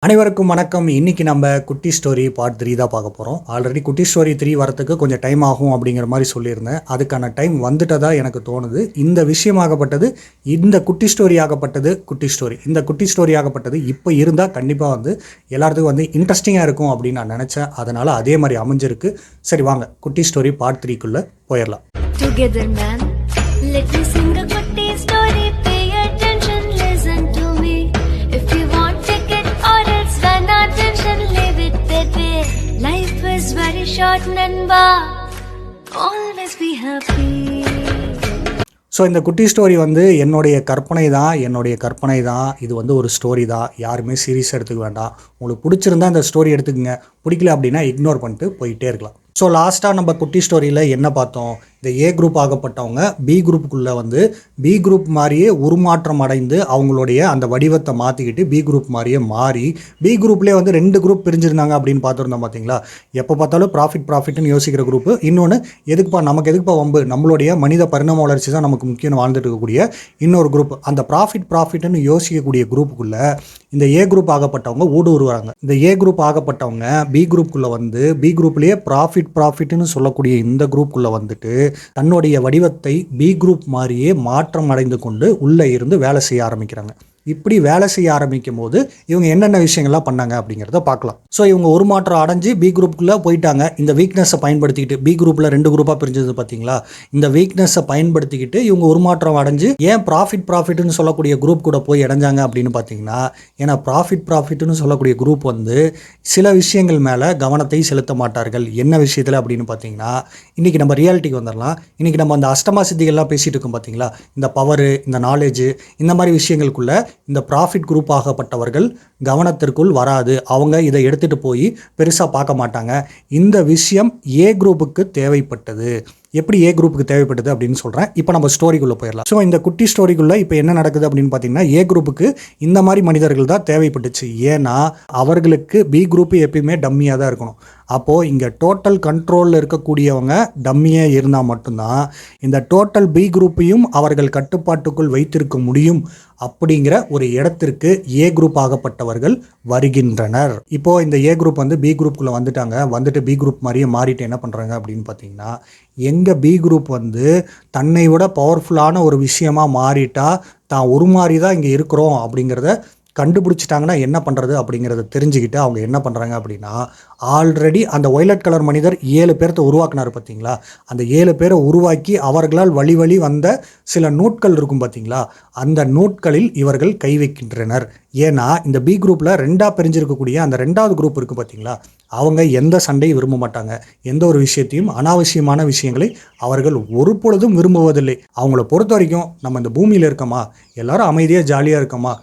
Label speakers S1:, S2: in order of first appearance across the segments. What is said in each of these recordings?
S1: அனைவருக்கும் வணக்கம். இன்றைக்கி நம்ம குட்டி ஸ்டோரி பார்ட் 3 தான் பார்க்க போகிறோம். ஆல்ரெடி குட்டி ஸ்டோரி 3 வரத்துக்கு கொஞ்சம் டைம் ஆகும் அப்படிங்கிற மாதிரி சொல்லியிருந்தேன். அதுக்கான டைம் வந்துட்டதா எனக்கு தோணுது. இந்த விஷயமாகப்பட்டது, இந்த குட்டி ஸ்டோரி ஆகப்பட்டது இந்த குட்டி ஸ்டோரி ஆகப்பட்டது இப்போ இருந்தால் கண்டிப்பாக எல்லாத்துக்கும் இன்ட்ரெஸ்டிங்காக இருக்கும் அப்படின்னு நான் நினச்சேன். அதனால் அதே மாதிரி அமைஞ்சிருக்கு. சரி வாங்க குட்டி ஸ்டோரி பார்ட் 3க்குள்ளே போயிடலாம்.
S2: Together, man, let me sing a kutti story. Pay attention, listen to me. If you want, take it or else run attention, leave it that way. Life is very short, Nanba. Always be happy.
S1: So இந்த குட்டி story என்னுடைய கற்பனை தான். இது ஒரு story தான். யாருமே சீரியஸாக எடுத்துக்க வேண்டாம். உங்களுக்கு பிடிச்சிருந்தா இந்த ஸ்டோரி எடுத்துக்கங்க, பிடிக்கல அப்படின்னா இக்னோர் பண்ணிட்டு போயிட்டே இருக்கலாம். ஸோ லாஸ்ட்டாக நம்ம குட்டி ஸ்டோரியில் என்ன பார்த்தோம்? இந்த ஏ குரூப் ஆகப்பட்டவங்க பி குரூப்புக்குள்ளே பி குரூப் மாதிரியே உருமாற்றம் அடைந்து அவங்களுடைய அந்த வடிவத்தை மாற்றிக்கிட்டு பி குரூப் மாதிரியே மாறி பி குரூப்லேயே 2 குரூப் பிரிஞ்சிருந்தாங்க அப்படின்னு பார்த்துருந்தோம். பார்த்தீங்களா? எப்போ பார்த்தாலும் ப்ராஃபிட்னு யோசிக்கிற குரூப்பு, இன்னொன்று நமக்கு எதுக்குப்பா வம்பு, நம்மளுடைய மனித பரிணாம வளர்ச்சி தான் நமக்கு முக்கியம் வாழ்ந்துட்டு இருக்கக்கூடிய இன்னொரு குரூப். அந்த ப்ராஃபிட்னு யோசிக்கக்கூடிய குரூப்புக்குள்ளே இந்த ஏ குரூப் ஆகப்பட்டவங்க ஊடுருவாங்க. இந்த ஏ குரூப் ஆகப்பட்டவங்க பி குரூப்புக்குள்ளே பி குரூப்லேயே ப்ராஃபிட்னு சொல்லக்கூடிய இந்த குரூப்புக்குள்ளே தன்னுடைய வடிவத்தை பி குரூப் மாதிரியே மாற்றம் அடைந்து கொண்டு உள்ளே இருந்து வேலை செய்ய ஆரம்பிக்கிறாங்க. இப்படி வேலை செய்ய ஆரம்பிக்கும் போது இவங்க என்னென்ன விஷயங்கள்லாம் பண்ணாங்க அப்படிங்கிறத பார்க்கலாம். ஸோ இவங்க ஒரு மாற்றம் அடைஞ்சு பி குரூப்புக்குள்ளே போயிட்டாங்க. இந்த வீக்னஸை பயன்படுத்திக்கிட்டு பி குரூப்பில் 2 குரூப்பாக பிரிஞ்சது பார்த்தீங்களா? இந்த வீக்னஸை பயன்படுத்திக்கிட்டு இவங்க ஒரு மாற்றம் அடைஞ்சு ஏன் ப்ராஃபிட்னு சொல்லக்கூடிய குரூப் கூட போய் இடைஞ்சாங்க அப்படின்னு பார்த்தீங்கன்னா, ஏன்னா ப்ராஃபிட்னு சொல்லக்கூடிய குரூப் சில விஷயங்கள் மேலே கவனத்தை செலுத்த மாட்டார்கள். என்ன விஷயத்தில் அப்படின்னு பார்த்தீங்கன்னா, இன்றைக்கி நம்ம ரியாலிட்டிக்கு வந்துடலாம். இன்றைக்கி நம்ம அந்த அஷ்டமா சித்திகள்லாம் பேசிகிட்டு இருக்கோம் பார்த்தீங்களா? இந்த பவரு, இந்த நாலேஜ், இந்த மாதிரி விஷயங்களுக்குள்ள இந்த ப்ராஃபிட் குரூப் ஆகப்பட்டவர்கள் கவனத்திற்குள் வராது. அவங்க இதை எடுத்துகிட்டு போய் பெருசாக பார்க்க மாட்டாங்க. இந்த விஷயம் ஏ குரூப்புக்கு தேவைப்பட்டது. எப்படி ஏ குரூப்புக்கு தேவைப்பட்டது அப்படின்னு சொல்கிறேன். இப்போ நம்ம ஸ்டோரிக்குள்ளே போயிடலாம். ஸோ இந்த குட்டி ஸ்டோரிக்குள்ளே இப்போ என்ன நடக்குது அப்படின்னு பார்த்தீங்கன்னா, ஏ குரூப்புக்கு இந்த மாதிரி மனிதர்கள் தான் தேவைப்பட்டுச்சு. ஏன்னா அவர்களுக்கு பி குரூப்பு எப்பயுமே டம்மியாக தான் இருக்கணும். அப்போது இங்கே டோட்டல் கண்ட்ரோலில் இருக்கக்கூடியவங்க டம்மியாக இருந்தால் மட்டும்தான் இந்த டோட்டல் பி குரூப்பையும் அவர்கள் கட்டுப்பாட்டுக்குள் வைத்திருக்க முடியும். அப்படிங்கிற ஒரு இடத்திற்கு ஏ குரூப் ஆகப்பட்டவர்கள் வருகின்றனர். இப்போது இந்த ஏ குரூப் பி குரூப்புக்குள்ளே வந்துட்டு பி குரூப் மாதிரியே மாறிட்டு என்ன பண்ணுறாங்க அப்படின்னு பார்த்தீங்கன்னா, எங்கள் பி குரூப் தன்னை விட பவர்ஃபுல்லான ஒரு விஷயமா மாறிட்டா தான் ஒரு மாதிரி தான் இங்கே இருக்கிறோம் அப்படிங்கிறத கண்டுபிடிச்சிட்டாங்கன்னா என்ன பண்ணுறது அப்படிங்கிறத தெரிஞ்சுக்கிட்டு அவங்க என்ன பண்ணுறாங்க அப்படின்னா, ஆல்ரெடி அந்த ஒய்லட் கலர் மனிதர் 7 பேர்த்த உருவாக்குனார் பார்த்தீங்களா? அந்த 7 பேரை உருவாக்கி அவர்களால் வழி வந்த சில நோட்கள் இருக்கும் பார்த்தீங்களா? அந்த நோட்களில் இவர்கள் கை வைக்கின்றனர். ஏன்னா இந்த பி குரூப்பில் 2ஆக பிரிஞ்சிருக்கக்கூடிய அந்த 2வது குரூப் இருக்குது பார்த்தீங்களா? அவங்க எந்த சண்டையும் விரும்ப மாட்டாங்க. எந்த ஒரு விஷயத்தையும், அனாவசியமான விஷயங்களை அவர்கள் ஒரு பொழுதும் விரும்புவதில்லை. அவங்கள பொறுத்த வரைக்கும் நம்ம இந்த பூமியில் இருக்கோமா, எல்லாரும் அமைதியாக ஜாலியாக இருக்கோமா,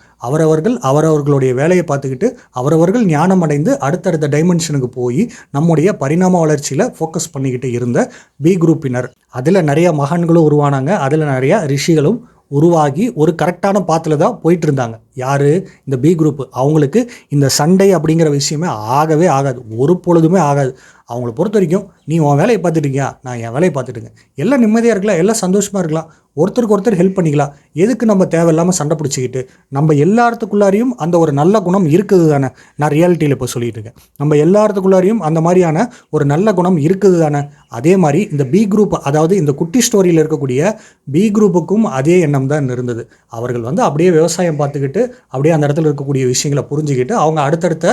S1: அவரவர்களுடைய வேலையை பார்த்துக்கிட்டு அவரவர்கள் ஞானம் அடைந்து அடுத்தடுத்த டைமென்ஷனுக்கு போய் நம்முடைய பரிணாம வளர்ச்சியில் ஃபோக்கஸ் பண்ணிக்கிட்டு இருந்த பி குரூப்பினர். அதில் நிறைய மகான்களும் உருவானாங்க. அதில் நிறைய ரிஷிகளும் உருவாகி ஒரு கரெக்டான பாத்தில் தான் போயிட்டு இருந்தாங்க. யார்? இந்த பி குரூப்பு. அவங்களுக்கு இந்த சண்டை அப்படிங்கிற விஷயமே ஆகவே ஆகாது, ஒரு பொழுதுமே ஆகாது. அவங்கள பொறுத்த வரைக்கும் நீ உன் வேலையை பார்த்துட்டுருக்கியா, நான் என் வேலையை பார்த்துட்டுங்க, எல்லாம் நிம்மதியாக இருக்கலாம், எல்லாம் சந்தோஷமாக இருக்கலாம், ஒருத்தருக்கு ஒருத்தர் ஹெல்ப் பண்ணிக்கலாம். எதுக்கு நம்ம தேவையில்லாமல் சண்டை பிடிச்சிக்கிட்டு? நம்ம எல்லாத்துக்குள்ளாரையும் அந்த ஒரு நல்ல குணம் இருக்குது தானே. நான் ரியாலிட்டியில் இப்போ சொல்லிட்டு இருக்கேன். நம்ம எல்லாத்துக்குள்ளாரையும் அந்த மாதிரியான ஒரு நல்ல குணம் இருக்குது தானே. அதே மாதிரி இந்த பி குரூப், அதாவது இந்த குட்டி ஸ்டோரியில் இருக்கக்கூடிய பி குரூப்புக்கும் அதே எண்ணம் தான் இருந்தது. அவர்கள் அப்படியே விவசாயம் பார்த்துக்கிட்டு அப்படியே அந்த இடத்துல இருக்கக்கூடிய விஷயங்களை புரிஞ்சுக்கிட்டு அவங்க அடுத்தடுத்த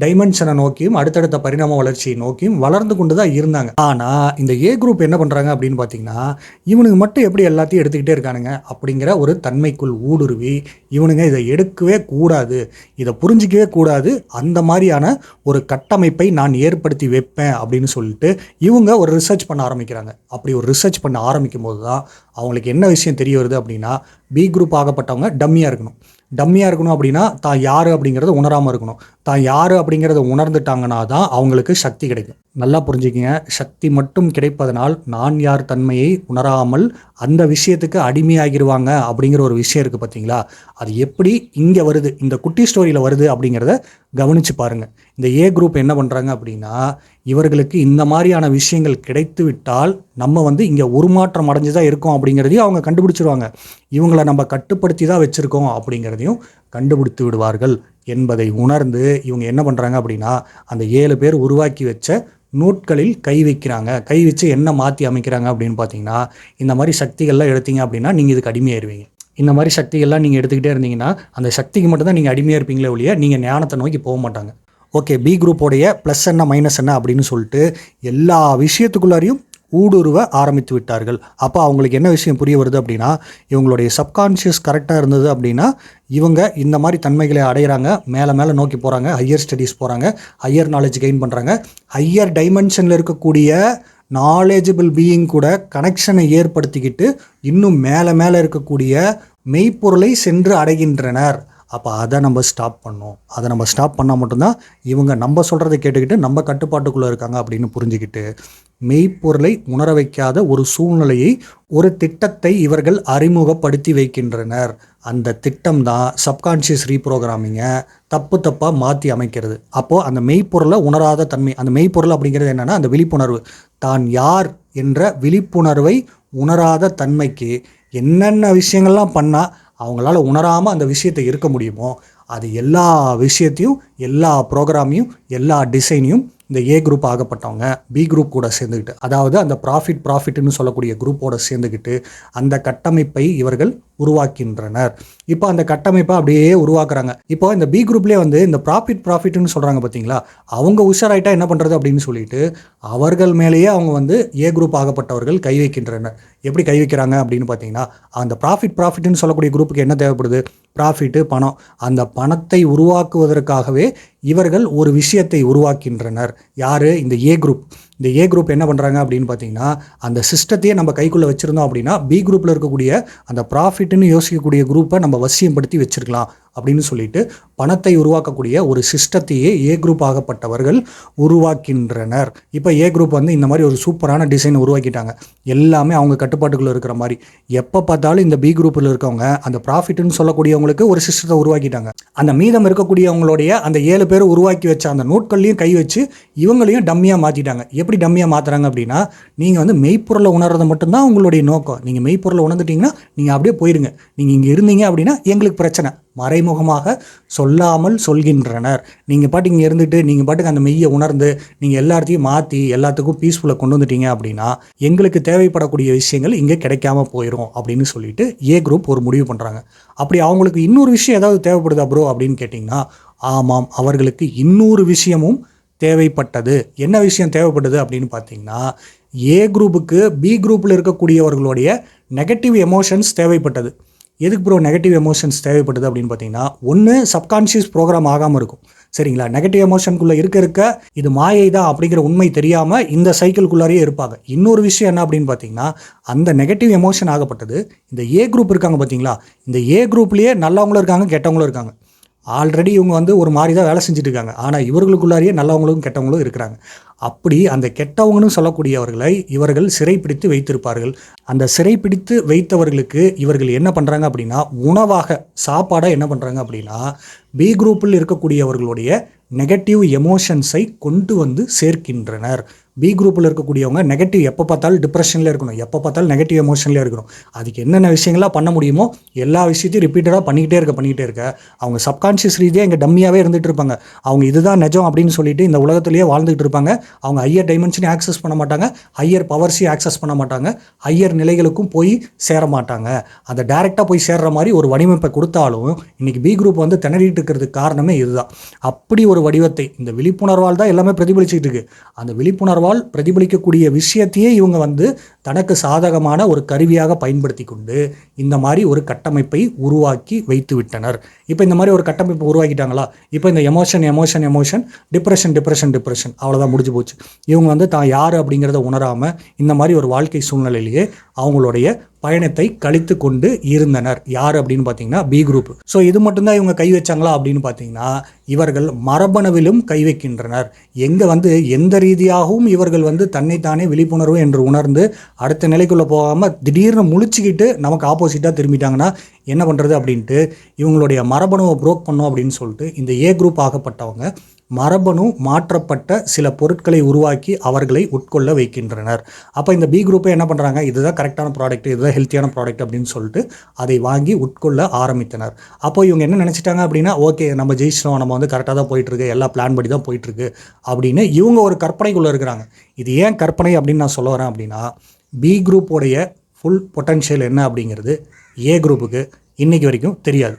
S1: டைமென்ஷனை நோக்கியும் அடுத்தடுத்த பரிணாம வளர்ச்சியை நோக்கியும் வளர்ந்து கொண்டு தான் இருந்தாங்க. ஆனால் இந்த ஏ குரூப் என்ன பண்ணுறாங்க அப்படின்னு பார்த்தீங்கன்னா, இவனுக்கு மட்டும் எப்படி எல்லாத்தையும் எடுத்துக்கிட்டே இருக்கானுங்க அப்படிங்கிற ஒரு தன்மைக்குள் ஊடுருவி இவனுங்க இதை எடுக்கவே கூடாது, இதை புரிஞ்சிக்கவே கூடாது, அந்த மாதிரியான ஒரு கட்டமைப்பை நான் ஏற்படுத்தி வைப்பேன் அப்படின்னு சொல்லிட்டு இவங்க ஒரு ரிசர்ச் பண்ண ஆரம்பிக்கிறாங்க. அப்படி ஒரு ரிசர்ச் பண்ண ஆரம்பிக்கும் போது தான் அவங்களுக்கு என்ன விஷயம் தெரிய வருது அப்படின்னா, பி குரூப் ஆகப்பட்டவங்க டம்மியாக இருக்கணும் அப்படின்னா தான் யார் அப்படிங்கிறத உணராமல் இருக்கணும். தான் யார் அப்படிங்கிறத உணர்ந்துட்டாங்கன்னா தான் அவங்களுக்கு சக்தி கிடைக்கும். நல்லா புரிஞ்சுக்கிங்க. சக்தி மட்டும் கிடைப்பதனால் நான் யார் தன்மையை உணராமல் அந்த விஷயத்துக்கு அடிமையாகிடுவாங்க அப்படிங்கிற ஒரு விஷயம் இருக்குது பார்த்தீங்களா? அது எப்படி இங்கே வருது, இந்த குட்டி ஸ்டோரியில் வருது அப்படிங்கிறத கவனித்து பாருங்கள். இந்த ஏ குரூப் என்ன பண்ணுறாங்க அப்படின்னா, இவர்களுக்கு இந்த மாதிரியான விஷயங்கள் கிடைத்து விட்டால் நம்ம வந்து இங்கே உருமாற்றம் அடைஞ்சு தான் இருக்கோம் அப்படிங்கிறதையும் அவங்க கண்டுபிடிச்சிருவாங்க. இவங்களை நம்ம கட்டுப்படுத்தி தான் வச்சுருக்கோம் அப்படிங்கிறதையும் கண்டுபிடித்து விடுவார்கள் என்பதை உணர்ந்து இவங்க என்ன பண்ணுறாங்க அப்படின்னா, அந்த 7 பேர் உருவாக்கி வச்ச நூட்களில் கை வைக்கிறாங்க. கை வச்சு என்ன மாற்றி அமைக்கிறாங்க அப்படின்னு பார்த்தீங்கன்னா, இந்த மாதிரி சக்திகள்லாம் எடுத்தீங்க அப்படின்னா நீங்கள் இதுக்கு அடிமையாயிருவீங்க. இந்த மாதிரி சக்திகள்லாம் நீங்கள் எடுத்துக்கிட்டே இருந்தீங்கன்னா அந்த சக்திக்கு மட்டும்தான் நீங்கள் அடிமையாக இருப்பீங்களே ஒழிய நீங்கள் ஞானத்தை நோக்கி போக மாட்டாங்க. ஓகே, பி குரூப்போடைய ப்ளஸ் என்ன மைனஸ் என்ன அப்படின்னு சொல்லிட்டு எல்லா விஷயத்துக்குள்ளாரையும் ஊடுருவ ஆரம்பித்து விட்டார்கள். அப்போ அவங்களுக்கு என்ன விஷயம் புரிய வருது அப்படின்னா, இவங்களுடைய சப்கான்ஷியஸ் கரெக்டாக இருந்தது அப்படின்னா இவங்க இந்த மாதிரி தன்மைகளை அடைகிறாங்க, மேலே மேலே நோக்கி போகிறாங்க, ஹையர் ஸ்டடீஸ் போகிறாங்க, ஹையர் நாலேஜ் கெயின் பண்ணுறாங்க, ஹையர் டைமென்ஷனில் இருக்கக்கூடிய நாலேஜபிள் பீயிங் கூட கனெக்ஷனை ஏற்படுத்திக்கிட்டு இன்னும் மேலே மேலே இருக்கக்கூடிய மெய்ப்பொருளை சென்று அடைகின்றனர். அப்போ அதை நம்ம ஸ்டாப் பண்ணோம். அதை நம்ம ஸ்டாப் பண்ணால் மட்டும்தான் இவங்க நம்ம சொல்கிறத கேட்டுக்கிட்டு நம்ம கட்டுப்பாட்டுக்குள்ளே இருக்காங்க அப்படின்னு புரிஞ்சுக்கிட்டு மெய்ப்பொருளை உணர வைக்காத ஒரு சூழ்நிலையை, ஒரு திட்டத்தை இவர்கள் அறிமுகப்படுத்தி வைக்கின்றனர். அந்த திட்டம் தான் சப்கான்ஷியஸ் ரீப்ரோக்ராமிங்கை தப்பாக மாற்றி அமைக்கிறது. அப்போது அந்த மெய்ப்பொருளை உணராத தன்மை, அந்த மெய்ப்பொருள் அப்படிங்கிறது என்னென்னா அந்த விழிப்புணர்வு, தான் யார் என்ற விழிப்புணர்வை உணராத தன்மைக்கு என்னென்ன விஷயங்கள்லாம் பண்ணால் அவங்களால உணராமல் அந்த விஷயத்தை இருக்க முடியுமோ அது எல்லா விஷயத்தையும், எல்லா ப்ரோக்ராமையும், எல்லா டிசைனையும் இந்த ஏ குரூப் ஆகப்பட்டவங்க பி குரூப் கூட சேர்ந்துக்கிட்டு, அதாவது அந்த ப்ராஃபிட்னு சொல்லக்கூடிய குரூப்போட சேர்ந்துக்கிட்டு அந்த கட்டமைப்பை இவர்கள் உருவாக்கின்றனர். இப்போ அந்த கட்டமைப்பை அப்படியே உருவாக்குறாங்க. இப்போ இந்த பி குரூப்லேயே வந்து இந்த ப்ராஃபிட்னு சொல்கிறாங்க பார்த்தீங்களா, அவங்க உஷாராயிட்டா என்ன பண்ணுறது அப்படின்னு சொல்லிட்டு அவர்கள் மேலேயே அவங்க வந்து ஏ குரூப் ஆகப்பட்டவர்கள் கை வைக்கின்றனர். எப்படி கை வைக்கிறாங்க அப்படின்னு பார்த்தீங்கன்னா, அந்த ப்ராஃபிட்னு சொல்லக்கூடிய குரூப்புக்கு என்ன தேவைப்படுது? ப்ராஃபிட்டு, பணம். அந்த பணத்தை உருவாக்குவதற்காகவே இவர்கள் ஒரு விஷயத்தை உருவாக்கின்றனர். யார்? இந்த ஏ குரூப். இந்த ஏ குரூப் என்ன பண்ணுறாங்க அப்படின்னு பார்த்தீங்கன்னா, அந்த சிஸ்டத்தையே நம்ம கைக்குள்ளே வச்சுருந்தோம் அப்படின்னா பி குரூப்பில் இருக்கக்கூடிய அந்த ப்ராஃபிட்னு யோசிக்கக்கூடிய குரூப்பை நம்ம வசியப்படுத்தி வச்சுருக்கலாம் அப்படின்னு சொல்லிட்டு பணத்தை உருவாக்கக்கூடிய ஒரு சிஸ்டத்தையே ஏ குரூப் ஆகப்பட்டவர்கள் உருவாக்கின்றனர். இப்போ ஏ குரூப் வந்து இந்த மாதிரி ஒரு சூப்பரான டிசைனை உருவாக்கிட்டாங்க. எல்லாமே அவங்க கட்டுப்பாட்டுக்குள்ளே இருக்கிற மாதிரி. எப்போ பார்த்தாலும் இந்த பி குரூப்பில் இருக்கவங்க அந்த ப்ராஃபிட்னு சொல்லக்கூடியவங்களுக்கு ஒரு சிஸ்டத்தை உருவாக்கிட்டாங்க. அந்த மீதம் இருக்கக்கூடியவங்களுடைய அந்த 7 பேர் உருவாக்கி வச்ச அந்த நோட்கள்லையும் கை வச்சு இவங்களையும் டம்மியாக மாற்றிட்டாங்க. எப்படி டம்மியாக மாற்றுறாங்க அப்படின்னா, நீங்கள் வந்து மெய்ப்பொருளை உணர்றது மட்டும்தான் உங்களுடைய நோக்கம். நீங்கள் மெய்ப்பொருளை உணர்ந்துட்டிங்கன்னா நீங்கள் அப்படியே போயிருங்க. நீங்கள் இங்கே இருந்தீங்க அப்படின்னா எங்களுக்கு பிரச்சனை. மறைமுகமாக சொல்லாமல் சொல்கின்றனர். நீங்கள் பாட்டு இங்கே இருந்துட்டு நீங்கள் பாட்டுக்கு அந்த மெய்யை உணர்ந்து நீங்கள் எல்லாத்தையும் மாற்றி எல்லாத்துக்கும் பீஸ்ஃபுல்லாக கொண்டு வந்துட்டீங்க அப்படின்னா எங்களுக்கு தேவைப்படக்கூடிய விஷயங்கள் இங்கே கிடைக்காம போயிடும் அப்படின்னு சொல்லிட்டு ஏ குரூப் ஒரு முடிவு பண்ணுறாங்க. அப்படி அவங்களுக்கு இன்னொரு விஷயம் ஏதாவது தேவைப்படுதா ப்ரோ அப்படின்னு கேட்டிங்கன்னா, ஆமாம், அவர்களுக்கு இன்னொரு விஷயமும் தேவைப்பட்டது. என்ன விஷயம் தேவைப்பட்டது அப்படின்னு பார்த்தீங்கன்னா, ஏ குரூப்புக்கு பி குரூப்பில் இருக்கக்கூடியவர்களுடைய நெகட்டிவ் எமோஷன்ஸ் தேவைப்பட்டது. எதுக்கு ப்ரோ நெகட்டிவ் எமோஷன்ஸ் தேவைப்பட்டது அப்படின்னு பார்த்தீங்கன்னா, ஒன்று சப்கான்ஷியஸ் ப்ரோக்ராம் ஆகாமல் இருக்கும். சரிங்களா? நெகட்டிவ் எமோஷனுக்குள்ளே இருக்க இது மாயை தான் அப்படிங்கிற உண்மை தெரியாமல் இந்த சைக்கிள்குள்ளாரையே இருப்பாங்க. இன்னொரு விஷயம் என்ன அப்படின்னு பார்த்தீங்கன்னா, அந்த நெகட்டிவ் எமோஷன் ஆகப்பட்டது இந்த ஏ குரூப் இருக்காங்க பார்த்தீங்களா, இந்த ஏ குரூப்லேயே நல்லவங்களும் இருக்காங்க, கெட்டவங்களும் இருக்காங்க. ஆல்ரெடி இவங்க வந்து ஒரு மாதிரி தான் வேலை செஞ்சுட்டு இருக்காங்க. ஆனால் இவர்களுக்குள்ளாரியே நல்லவங்களும் கெட்டவங்களும் இருக்கிறாங்க. அப்படி அந்த கெட்டவங்கன்னு சொல்லக்கூடியவர்களை இவர்கள் சிறைப்பிடித்து வைத்திருப்பார்கள். அந்த சிறைப்பிடித்து வைத்தவர்களுக்கு இவர்கள் என்ன பண்ணுறாங்க அப்படின்னா, உணவாக சாப்பாடாக என்ன பண்ணுறாங்க அப்படின்னா, பி குரூப்பில் இருக்கக்கூடியவர்களுடைய நெகட்டிவ் எமோஷன்ஸை கொண்டு வந்து சேர்க்கின்றனர். பி குரூப்பில் இருக்கக்கூடியவங்க நெகட்டிவ் எப்போ பார்த்தாலும் டிப்ரெஷனில் இருக்கணும், எப்போ பார்த்தாலும் நெகட்டிவ் எமோஷனில் இருக்கணும். அதுக்கு என்னென்ன விஷயங்களாக பண்ண முடியுமோ எல்லா விஷயத்தையும் ரிப்பீட்டடாக பண்ணிக்கிட்டே இருக்க அவங்க சப்கான்ஷியஸ் ரீதியாக இங்கே டம்மியாகவே இருந்துகிட்டு இருப்பாங்க. அவங்க இதுதான் நிஜம் அப்படின்னு சொல்லிட்டு இந்த உலகத்திலேயே வாழ்ந்துகிட்டு இருப்பாங்க. அவங்க ஹையர் டைமென்ஷனையும் ஆக்சஸ் பண்ண மாட்டாங்க, ஹையர் பவர்ஸையும் ஆக்சஸ் பண்ண மாட்டாங்க, ஹையர் நிலைகளுக்கும் போய் சேர மாட்டாங்க. அதை டைரெக்டாக போய் சேர்ற மாதிரி ஒரு வடிவமைப்பை கொடுத்தாலும் இன்றைக்கி பி குரூப் வந்து திணறிட்டு இருக்கிறதுக்கு காரணமே இதுதான். அப்படி ஒரு வடிவத்தை இந்த விழிப்புணர்வால் தான் எல்லாமே பிரதிபலிச்சுட்டு இருக்கு. அந்த விழிப்புணர்வால் பிரதிபலிக்கக்கூடிய விஷயத்தையே இவங்க வந்து தனக்கு சாதகமான ஒரு கருவியாக பயன்படுத்தி கொண்டு இந்த மாதிரி ஒரு கட்டமைப்பை உருவாக்கி வைத்து விட்டனர். இப்போ இந்த மாதிரி ஒரு கட்டமைப்பை உருவாக்கிட்டாங்களா, இப்போ இந்த எமோஷன் டிப்ரெஷன் அவ்வளோதான், முடிஞ்சு போச்சு. இவங்க வந்து தான் யார் அப்படிங்கிறத உணராமல் இந்த மாதிரி ஒரு வாழ்க்கை சூழ்நிலையிலேயே அவங்களுடைய பயணத்தை கழித்து கொண்டு இருந்தனர். யார் அப்படின்னு பார்த்தீங்கன்னா பி குரூப். ஸோ இது மட்டும்தான் இவங்க கை வச்சாங்களா அப்படின்னு பார்த்தீங்கன்னா, இவர்கள் மரபணுவிலும் கை வைக்கின்றனர். எங்கே வந்து எந்த ரீதியாகவும் இவர்கள் வந்து தன்னைத்தானே விழிப்புணர்வு என்று உணர்ந்து அடுத்த நிலைக்குள்ளே போகாமல் திடீர்னு முழிச்சுக்கிட்டு நமக்கு ஆப்போசிட்டாக திரும்பிட்டாங்கன்னா என்ன பண்ணுறது அப்படின்ட்டு இவங்களுடைய மரபணுவை ப்ரோக் பண்ணோம் அப்படின்னு சொல்லிட்டு இந்த ஏ குரூப் ஆகப்பட்டவங்க மரபணு மாற்றப்பட்ட சில பொருட்களை உருவாக்கி அவர்களை உட்கொள்ள வைக்கின்றனர். அப்போ இந்த பி குரூப்பை என்ன பண்ணுறாங்க, இதுதான் கரெக்டான ப்ராடக்ட், இதுதான் ஹெல்த்தியான ப்ராடக்ட் அப்படின்னு சொல்லிட்டு அதை வாங்கி உட்கொள்ள ஆரம்பித்தனர். அப்போ இவங்க என்ன நினச்சிட்டாங்க அப்படின்னா, ஓகே நம்ம ஜெயிச்சிட்டோம், நம்ம வந்து கரெக்டாக தான் போயிட்டுருக்கு, எல்லா பிளான் படி தான் போயிட்டுருக்கு அப்படின்னு இவங்க ஒரு கற்பனைக்குள்ளே இருக்கிறாங்க. இது ஏன் கற்பனை அப்படின்னு நான் சொல்ல வரேன் அப்படின்னா, பி குரூப்போடைய ஃபுல் பொட்டன்ஷியல் என்ன அப்படிங்கிறது ஏ குரூப்புக்கு இன்றைக்கி வரைக்கும் தெரியாது.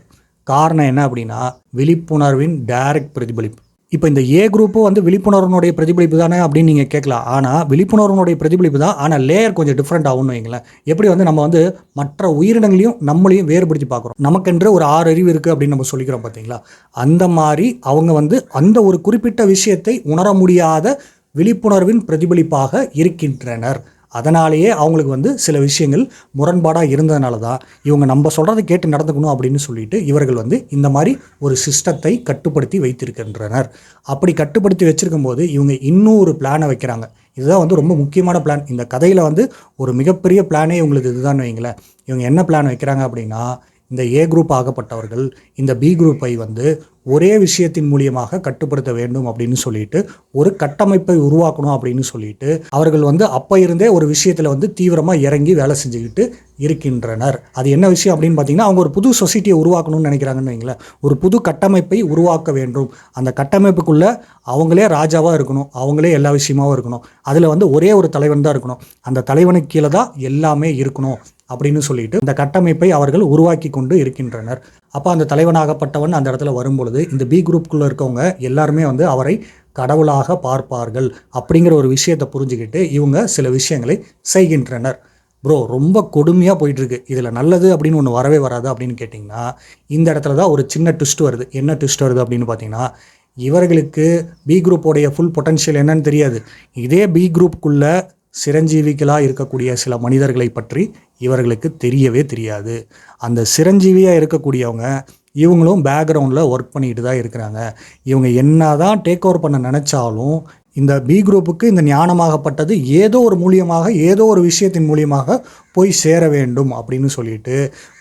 S1: காரணம் என்ன அப்படின்னா, விழிப்புணர்வின் டைரக்ட் பிரதிபலிப்பு. இப்போ இந்த ஏ குரூப்பும் வந்து விழிப்புணர்வுனுடைய பிரதிபலிப்பு தானே அப்படின்னு நீங்கள் கேட்கலாம். ஆனால் விழிப்புணர்வுனுடைய பிரதிபலிப்பு தான், ஆனால் லேயர் கொஞ்சம் டிஃப்ரெண்ட் ஆகும்னு வைங்களேன். எப்படி வந்து நம்ம வந்து மற்ற உயிரினங்களையும் நம்மளையும் வேறுபடுத்தி பார்க்குறோம். நமக்கென்று ஒரு 6 அறிவு இருக்குது அப்படின்னு நம்ம சொல்லிக்கிறோம் பார்த்தீங்களா. அந்த மாதிரி அவங்க வந்து அந்த ஒரு குறிப்பிட்ட விஷயத்தை உணர முடியாத விழிப்புணர்வின் பிரதிபலிப்பாக இருக்கின்றனர். அதனாலேயே அவங்களுக்கு வந்து சில விஷயங்கள் முரண்பாடாக இருந்ததுனால தான் இவங்க நம்ம சொல்கிறத கேட்டு நடந்துக்கணும் அப்படின்னு சொல்லிட்டு இவர்கள் வந்து இந்த மாதிரி ஒரு சிஸ்டத்தை கட்டுப்படுத்தி வைத்திருக்கின்றனர். அப்படி கட்டுப்படுத்தி வச்சிருக்கும் போது இவங்க இன்னும் ஒரு பிளானை வைக்கிறாங்க. இதுதான் வந்து ரொம்ப முக்கியமான பிளான். இந்த கதையில் வந்து ஒரு மிகப்பெரிய பிளானே இவங்களுக்கு இதுதான் வைங்களேன். இவங்க என்ன பிளான் வைக்கிறாங்க அப்படின்னா, இந்த ஏ குரூப் ஆகப்பட்டவர்கள் இந்த பி குரூப்பை வந்து ஒரே விஷயத்தின் மூலியமாக கட்டுப்படுத்த வேண்டும் அப்படின்னு சொல்லிட்டு ஒரு கட்டமைப்பை உருவாக்கணும் அப்படின்னு சொல்லிட்டு அவர்கள் வந்து அப்போ இருந்தே ஒரு விஷயத்தில் வந்து தீவிரமாக இறங்கி வேலை செஞ்சுக்கிட்டு இருக்கின்றனர். அது என்ன விஷயம் அப்படின்னு பார்த்தீங்கன்னா, அவங்க ஒரு புது சொசைட்டியை உருவாக்கணும்னு நினைக்கிறாங்கன்னு வைங்களேன். ஒரு புது கட்டமைப்பை உருவாக்க வேண்டும். அந்த கட்டமைப்புக்குள்ளே அவங்களே ராஜாவாக இருக்கணும், அவங்களே எல்லா விஷயமாகவும் இருக்கணும். அதில் வந்து ஒரே ஒரு தலைவன் தான் இருக்கணும், அந்த தலைவனுக்கு கீழே தான் எல்லாமே இருக்கணும் அப்படின்னு சொல்லிட்டு இந்த கட்டமைப்பை அவர்கள் உருவாக்கி கொண்டு இருக்கின்றனர். அப்போ அந்த தலைவனாகப்பட்டவன் அந்த இடத்துல வரும்பொழுது இந்த பி குரூப்புக்குள்ளே இருக்கவங்க எல்லாருமே வந்து அவரை கடவுளாக பார்ப்பார்கள் அப்படிங்கிற ஒரு விஷயத்தை புரிஞ்சுக்கிட்டு இவங்க சில விஷயங்களை செய்கின்றனர். ப்ரோ ரொம்ப கொடுமையாக போயிட்டுருக்கு. இதில் நல்லது அப்படின்னு ஒன்று வரவே வராது அப்படின்னு கேட்டிங்கன்னா, இந்த இடத்துல தான் ஒரு சின்ன ட்விஸ்ட் வருது. என்ன ட்விஸ்ட் வருது அப்படின்னு பார்த்தீங்கன்னா, இவர்களுக்கு பி குரூப்போடைய ஃபுல் பொட்டன்ஷியல் என்னன்னு தெரியாது. இதே பி குரூப்புக்குள்ளே சிரஞ்சீவிகளாக இருக்கக்கூடிய சில மனிதர்களை பற்றி இவர்களுக்கு தெரியவே தெரியாது. அந்த சிரஞ்சீவியாக இருக்கக்கூடியவங்க இவங்களும் பேக்ரவுண்டில் ஒர்க் பண்ணிட்டு தான் இருக்கிறாங்க. இவங்க என்ன தான் டேக் ஓவர் பண்ண நினச்சாலும் இந்த பி குரூப்புக்கு இந்த ஞானமாகப்பட்டது ஏதோ ஒரு மூலியமாக ஏதோ ஒரு விஷயத்தின் மூலியமாக போய் சேர வேண்டும் அப்படின்னு சொல்லிட்டு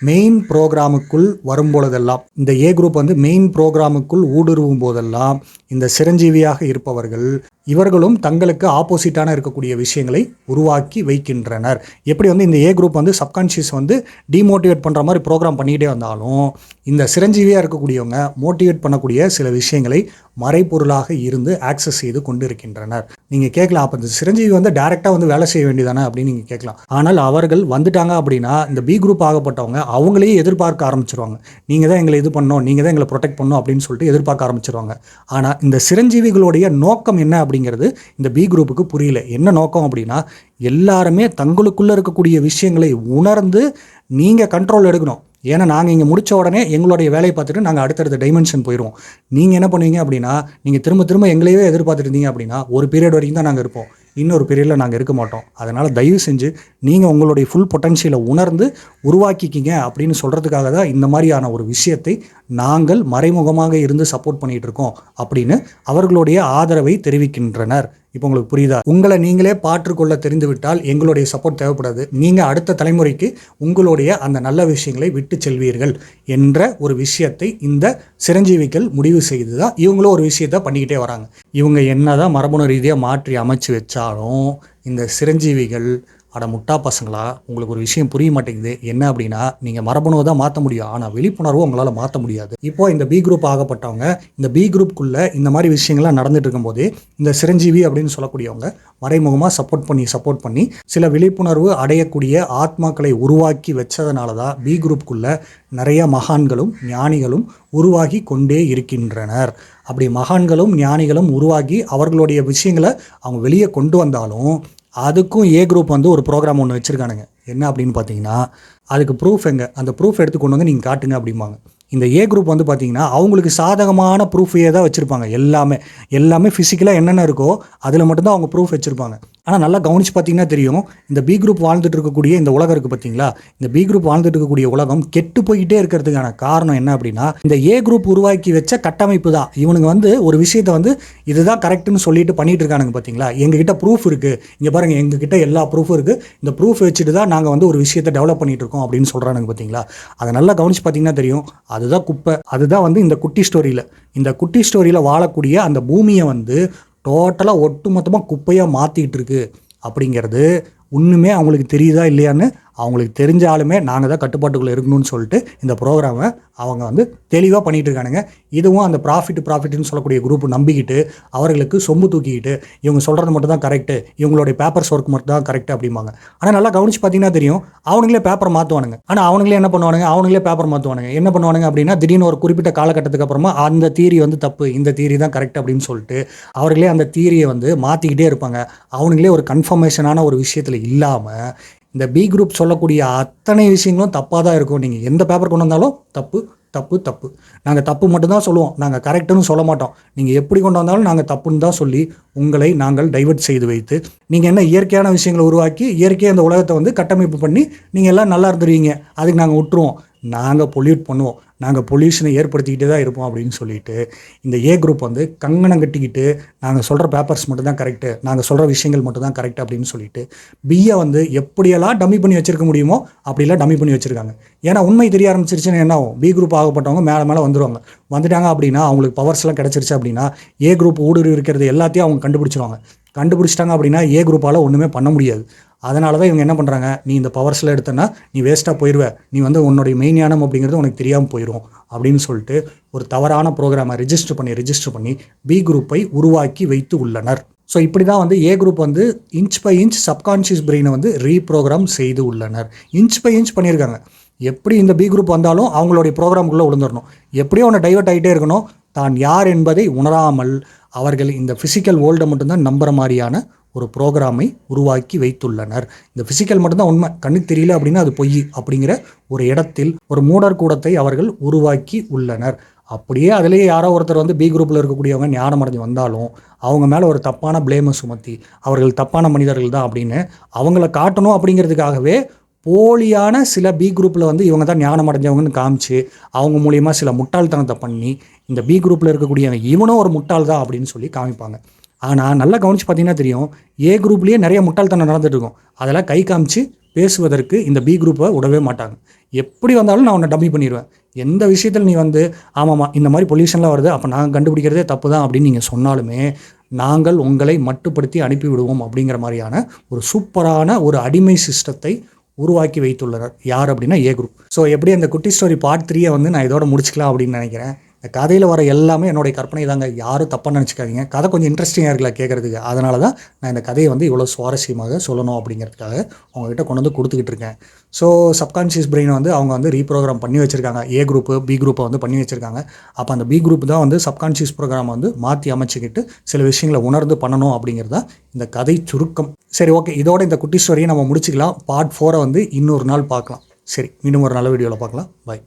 S1: மெயின் ப்ரோக்ராமுக்குள் வரும்பொழுதெல்லாம், இந்த ஏ குரூப் வந்து மெயின் ப்ரோக்ராமுக்குள் ஊடுருவும் போதெல்லாம் இந்த சிரஞ்சீவியாக இருப்பவர்கள் இவர்களும் தங்களுக்கு ஆப்போசிட்டான இருக்கக்கூடிய விஷயங்களை உருவாக்கி வைக்கின்றனர். எப்படி வந்து இந்த ஏ குரூப் வந்து சப்கான்ஷியஸ் வந்து டிமோட்டிவேட் பண்ணுற மாதிரி ப்ரோக்ராம் பண்ணிக்கிட்டே வந்தாலும் இந்த சிரஞ்சீவியாக இருக்கக்கூடியவங்க மோட்டிவேட் பண்ணக்கூடிய சில விஷயங்களை மறைபொருளாக இருந்து ஆக்சஸ் செய்து கொண்டு இருக்கின்றனர். நீங்கள் கேட்கலாம், அப்போ இந்த சிரஞ்சீவி வந்து டைரெக்டாக வந்து வேலை செய்ய வேண்டியதானே அப்படின்னு நீங்கள் கேட்கலாம். ஆனால் அவர்கள் வந்துட்டாங்க அப்படின்னா இந்த பி குரூப் ஆகப்பட்டவங்க அவங்களையே எதிர்பார்க்க ஆரம்பிச்சிருவாங்க. நீங்கள் தான் எங்களை இது பண்ணணும், நீங்கள் தான் எங்களை ப்ரொடெக்ட் பண்ணணும் அப்படின்னு சொல்லிட்டு எதிர்பார்க்க ஆரம்பிச்சிருவாங்க. ஆனால் இந்த சிரஞ்சீவிகளுடைய நோக்கம் என்ன அப்படிங்கிறது இந்த பி குரூப்புக்கு புரியல. என்ன நோக்கம் அப்படின்னா, எல்லாருமே தங்களுக்குள்ளே இருக்கக்கூடிய விஷயங்களை உணர்ந்து நீங்கள் கண்ட்ரோல் எடுக்கணும். ஏன்னா நாங்கள் இங்கே முடித்த உடனே எங்களுடைய வேலையை பார்த்துட்டு நாங்கள் அடுத்தடுத்த டைமென்ஷன் போயிடுவோம். நீங்கள் என்ன பண்ணுவீங்க அப்படின்னா, நீங்கள் திரும்ப திரும்ப எங்களையே எதிர்பார்த்துட்டு இருந்தீங்க அப்படின்னா ஒரு பீரியட் வரைக்கும் தான் நாங்கள் இருப்போம், இன்னொரு பீரியடில் நாங்கள் இருக்க மாட்டோம். அதனால் தயவு செஞ்சு நீங்கள் உங்களுடைய ஃபுல் பொட்டன்ஷியலை உணர்ந்து உருவாக்கிக்கிங்க அப்படின்னு சொல்கிறதுக்காக தான் இந்த மாதிரியான ஒரு விஷயத்தை நாங்கள் மறைமுகமாக இருந்து சப்போர்ட் பண்ணிகிட்டு இருக்கோம் அப்படின்னு அவர்களுடைய ஆதரவை தெரிவிக்கின்றனர். இப்போ உங்களுக்கு புரியுதா? உங்களை நீங்களே பாற்றுக்கொள்ள தெரிந்துவிட்டால் எங்களுடைய சப்போர்ட் தேவைப்படாது. நீங்கள் அடுத்த தலைமுறைக்கு உங்களுடைய அந்த நல்ல விஷயங்களை விட்டு செல்வீர்கள் என்ற ஒரு விஷயத்தை இந்த சிரஞ்சீவிகள் முடிவு செய்து தான் இவங்களும் ஒரு விஷயத்தை பண்ணிக்கிட்டே வராங்க. இவங்க என்னதான் மரபணு ரீதியாக மாற்றி அமைச்சு வச்சாலும் இந்த சிரஞ்சீவிகள் அட முட்டா பசங்களா, உங்களுக்கு ஒரு விஷயம் புரிய மாட்டேங்குது. என்ன அப்படின்னா, நீங்கள் மரபணுவை தான் மாற்ற முடியும், ஆனால் விழிப்புணர்வு உங்களால் மாற்ற முடியாது. இப்போ இந்த பி குரூப் ஆகப்பட்டவங்க இந்த பி குரூப்புக்குள்ளே இந்த மாதிரி விஷயங்கள்லாம் நடந்துட்டு இருக்கும்போது இந்த சிரஞ்சீவி அப்படின்னு சொல்லக்கூடியவங்க மறைமுகமாக சப்போர்ட் பண்ணி சில விழிப்புணர்வு அடையக்கூடிய ஆத்மாக்களை உருவாக்கி வச்சதுனால தான் பி குரூப்புக்குள்ளே நிறைய மகான்களும் ஞானிகளும் உருவாகி கொண்டே இருக்கின்றனர். அப்படி மகான்களும் ஞானிகளும் உருவாகி அவர்களுடைய விஷயங்களை அவங்க வெளியே கொண்டு வந்தாலும் அதுக்கும் ஏ குரூப் வந்து ஒரு ப்ரோக்ராம் ஒன்று வச்சுருக்கானுங்க. என்ன அப்படின்னு பார்த்தீங்கன்னா, அதுக்கு ப்ரூஃப் எங்கே, அந்த ப்ரூஃப் எடுத்து கொண்டு வந்து நீங்கள் காட்டுங்க அப்படிம்பாங்க. இந்த ஏ குரூப் வந்து பார்த்தீங்கன்னா அவங்களுக்கு சாதகமான ப்ரூஃபையே தான் வச்சுருப்பாங்க. எல்லாமே ஃபிசிக்கலாக என்னென்ன இருக்கோ அதில் மட்டும்தான் அவங்க ப்ரூஃப் வச்சுருப்பாங்க. ஆனால் நல்லா கவனித்து பார்த்தீங்கன்னா தெரியும், இந்த பி குரூப் வாழ்ந்துட்டு இருக்கக்கூடிய இந்த உலகம் இருக்குது பார்த்தீங்களா, இந்த பி குரூப் வாழ்ந்துட்டு இருக்கக்கூடிய உலகம் கெட்டு போய்கிட்டே இருக்கிறதுக்கான காரணம் என்ன அப்படின்னா, இந்த ஏ குரூப் உருவாக்கி வச்ச கட்டமைப்பு தான். இவனுங்க வந்து ஒரு விஷயத்தை வந்து இதுதான் கரெக்டுன்னு சொல்லிட்டு பண்ணிட்டு இருக்கானுங்க பார்த்தீங்களா. எங்ககிட்ட ப்ரூஃப் இருக்குது, இங்கே பாருங்கள் எங்ககிட்ட எல்லா ப்ரூஃபும் இருக்குது, இந்த ப்ரூஃப் வச்சுட்டு தான் நாங்கள் வந்து ஒரு விஷயத்தை டெவலப் பண்ணிட்டு இருக்கோம் அப்படின்னு சொல்கிறானுங்க பார்த்தீங்களா. அதை நல்லா கவனித்து பார்த்தீங்கன்னா தெரியும், அதுதான் குப்பை. அதுதான் வந்து இந்த குட்டி ஸ்டோரியில் வாழக்கூடிய அந்த பூமியை வந்து டோட்டலாக ஒட்டுமொத்தமாக குப்பையாக மாற்றிக்கிட்டு இருக்கு அப்படிங்கிறது ஒன்றுமே அவங்களுக்கு தெரியுதா இல்லையான்னு அவங்களுக்கு தெரிஞ்சாலுமே நாங்கள் தான் கட்டுப்பாட்டுக்குள்ளே இருக்கணும்னு சொல்லிட்டு இந்த ப்ரோக்ராமை அவங்க வந்து தெளிவாக பண்ணிகிட்டு இருக்கானுங்க. இதுவும் அந்த ப்ராஃபிட்னு சொல்லக்கூடிய குரூப் நம்பிக்கிட்டு அவர்களுக்கு சொம்பு தூக்கிக்கிட்டு இவங்க சொல்கிறது மட்டும் தான் கரெக்டு, இவங்களுடைய பேப்பர்ஸ் ஒர்க் மட்டும் தான் கரெக்டு அப்படிம்பாங்க. ஆனால் நல்லா கவனித்து பார்த்தீங்கன்னா தெரியும், அவங்களே பேப்பர் மாற்றுவானுங்க. ஆனால் அவங்களே என்ன பண்ணுவானுங்க, அவங்களே பேப்பர் மாற்றுவானுங்க. என்ன பண்ணுவானுங்க அப்படின்னா, திடீர்னு ஒரு குறிப்பிட்ட காலகட்டத்துக்கு அப்புறமா அந்த தீரி வந்து தப்பு, இந்த தீரி தான் கரெக்ட் அப்படின்னு சொல்லிட்டு அவர்களே அந்த தீரியை வந்து மாற்றிக்கிட்டே இருப்பாங்க. அவங்களே ஒரு கன்ஃபர்மேஷனான ஒரு விஷயத்தில் இல்லாமல் இந்த பி குரூப் சொல்லக்கூடிய அத்தனை விஷயங்களும் தப்பாக தான் இருக்கும். நீங்கள் எந்த பேப்பர் கொண்டு வந்தாலும் தப்பு தப்பு தப்பு. நாங்கள் தப்பு மட்டும்தான் சொல்லுவோம், நாங்கள் கரெக்டுன்னு சொல்ல மாட்டோம். நீங்கள் எப்படி கொண்டு வந்தாலும் நாங்கள் தப்புன்னு தான் சொல்லி உங்களை நாங்கள் டைவர்ட் செய்து வைத்து, நீங்கள் என்ன இயற்கையான விஷயங்களை உருவாக்கி இயற்கையாக அந்த உலகத்தை வந்து கட்டமைப்பு பண்ணி நீங்கள் எல்லாம் நல்லா இருந்துருவீங்க, அதுக்கு நாங்கள் விட்டுருவோம், நாங்கள் பொல்யூட் பண்ணுவோம், நாங்கள் பொல்யூஷனை ஏற்படுத்திக்கிட்டே தான் இருப்போம் அப்படின்னு சொல்லிட்டு இந்த ஏ குரூப் வந்து கங்கணம் கட்டிக்கிட்டு நாங்கள் சொல்கிற பேப்பர்ஸ் மட்டும் தான் கரெக்டு, நாங்கள் சொல்கிற விஷயங்கள் மட்டும் தான் கரெக்ட் அப்படின்னு சொல்லிட்டு பியை வந்து எப்படியெல்லாம் டம்மி பண்ணி வச்சிருக்க முடியுமோ அப்படிலாம் டம்மி பண்ணி வச்சுருக்காங்க. ஏன்னா உண்மை தெரிய ஆரம்பிச்சிருச்சுன்னு என்ன ஆகும், பி குரூப் ஆகப்பட்டவங்க மேலே வந்துட்டாங்க அப்படின்னா அவங்களுக்கு பவர்ஸ்லாம் கிடச்சிருச்சு அப்படின்னா ஏ குரூப் ஊடுருவி இருக்கிறது எல்லாத்தையும் அவங்க கண்டுபிடிச்சிட்டாங்க அப்படின்னா ஏ குரூப்பால் ஒன்றுமே பண்ண முடியாது. அதனால தான் இவங்க என்ன பண்ணுறாங்க, நீ இந்த பவர்ஸில் எடுத்தனா நீ வேஸ்ட்டாக போயிடுவ, நீ வந்து உன்னுடைய மெயினானம் அப்படிங்கிறது உனக்கு தெரியாமல் போயிடும் அப்படின்னு சொல்லிட்டு ஒரு தவறான ப்ரோக்ராமை ரிஜிஸ்டர் பண்ணி பி குரூப்பை உருவாக்கி வைத்து உள்ளனர். ஸோ இப்படி தான் வந்து ஏ குரூப் வந்து இன்ச் பை இன்ச் சப்கான்ஷியஸ் பிரெயினை வந்து ரீப்ரோக்ராம் செய்து உள்ளனர். இன்ச் பை இன்ச் பண்ணியிருக்காங்க. எப்படி இந்த பி குரூப் வந்தாலும் அவங்களுடைய ப்ரோக்ராமுக்குள்ளே விழுந்துடணும், எப்படியோ ஒன்று டைவர்ட் ஆகிட்டே இருக்கணும். தான் யார் என்பதை உணராமல் அவர்கள் இந்த ஃபிசிக்கல் வேர்ல்டை மட்டும்தான் நம்புகிற மாதிரியான ஒரு ப்ரோக்ராமை உருவாக்கி வைத்துள்ளனர். இந்த ஃபிசிக்கல் மட்டும்தான் உண்மை, கண்ணுக்கு தெரியல அப்படின்னா அது பொய் அப்படிங்கிற ஒரு இடத்தில் ஒரு மூடர் கூடத்தை அவர்கள் உருவாக்கி உள்ளனர். அப்படியே அதிலேயே யாரோ ஒருத்தர் வந்து பி குரூப்பில் இருக்கக்கூடியவங்க ஞானம் அடைஞ்சு வந்தாலும் அவங்க மேலே ஒரு தப்பான பிளேமை சுமத்தி அவர்கள் தப்பான மனிதர்கள் தான் அப்படின்னு அவங்கள காட்டணும் அப்படிங்கிறதுக்காகவே போலியான சில பி குரூப்பில் வந்து இவங்க தான் ஞானம் அடைஞ்சவங்கன்னு காமிச்சு அவங்க மூலியமாக சில முட்டாள்தனத்தை பண்ணி இந்த பி குரூப்பில் இருக்கக்கூடியவங்க இவனும் ஒரு முட்டாள் தான் அப்படின்னு சொல்லி காமிப்பாங்க. ஆனால் நல்லா கவனித்து பார்த்தீங்கன்னா தெரியும், ஏ குரூப்லேயே நிறைய முட்டாள்தனம் நடந்துட்டு இருக்கும். அதெல்லாம் கை காமிச்சு பேசுவதற்கு இந்த பி குரூப்பை விடவே மாட்டாங்க. எப்படி வந்தாலும் நான் உன்னை டம்மி பண்ணிடுவேன், எந்த விஷயத்தில் நீ வந்து ஆமாம்மா இந்த மாதிரி பொல்யூஷன்லாம் வருது அப்போ நாங்கள் கண்டுபிடிக்கிறதே தப்பு தான் அப்படின்னு நீங்கள் சொன்னாலுமே நாங்கள் உங்களை மட்டுப்படுத்தி அனுப்பிவிடுவோம் அப்படிங்கிற மாதிரியான ஒரு சூப்பரான ஒரு அடிமை சிஸ்டத்தை உருவாக்கி வைத்துள்ளனர். யார் அப்படின்னா ஏ குரூப். ஸோ எப்படி அந்த குட்டி ஸ்டோரி பார்ட் 3 வந்து நான் இதோட முடிச்சுக்கலாம் அப்படின்னு நினைக்கிறேன். இந்த கதையில் வர எல்லாமே என்னுடைய கற்பனை தாங்க, யாரும் தப்பாக நினச்சிக்காதீங்க. கதை கொஞ்சம் இன்ட்ரெஸ்டிங்காக இருக்குல்ல கேட்குறதுக்கு, அதனால தான் நான் இந்த கதையை வந்து இவ்வளோ சுவாரஸ்யமாக சொல்லணும் அப்படிங்கிறதுக்காக அவங்ககிட்ட கொண்டு வந்து கொடுத்துக்கிட்டு இருக்கேன். ஸோ சப்கான்ஷியஸ் பிரெயினை வந்து அவங்க வந்து ரீப்ரோக்ராம் பண்ணி வச்சுருக்காங்க, ஏ குரூப்பு பி குரூப்பை வந்து பண்ணி வச்சுருக்காங்க. அப்போ அந்த பி குரூப் தான் வந்து சப்கான்ஷியஸ் ப்ரோக்ராம் வந்து மாற்றி அமைச்சிக்கிட்டு சில விஷயங்களை உணர்ந்து பண்ணணும் அப்படிங்கிறது தான் இந்த கதை சுருக்கம். சரி, ஓகே, இதோட இந்த குட்டி ஸ்டோரியை நம்ம முடிச்சுக்கலாம். பார்ட் 4 வந்து இன்னொரு நாள் பார்க்கலாம். சரி, இன்னும் ஒரு நல்ல வீடியோவில் பார்க்கலாம். பாய்.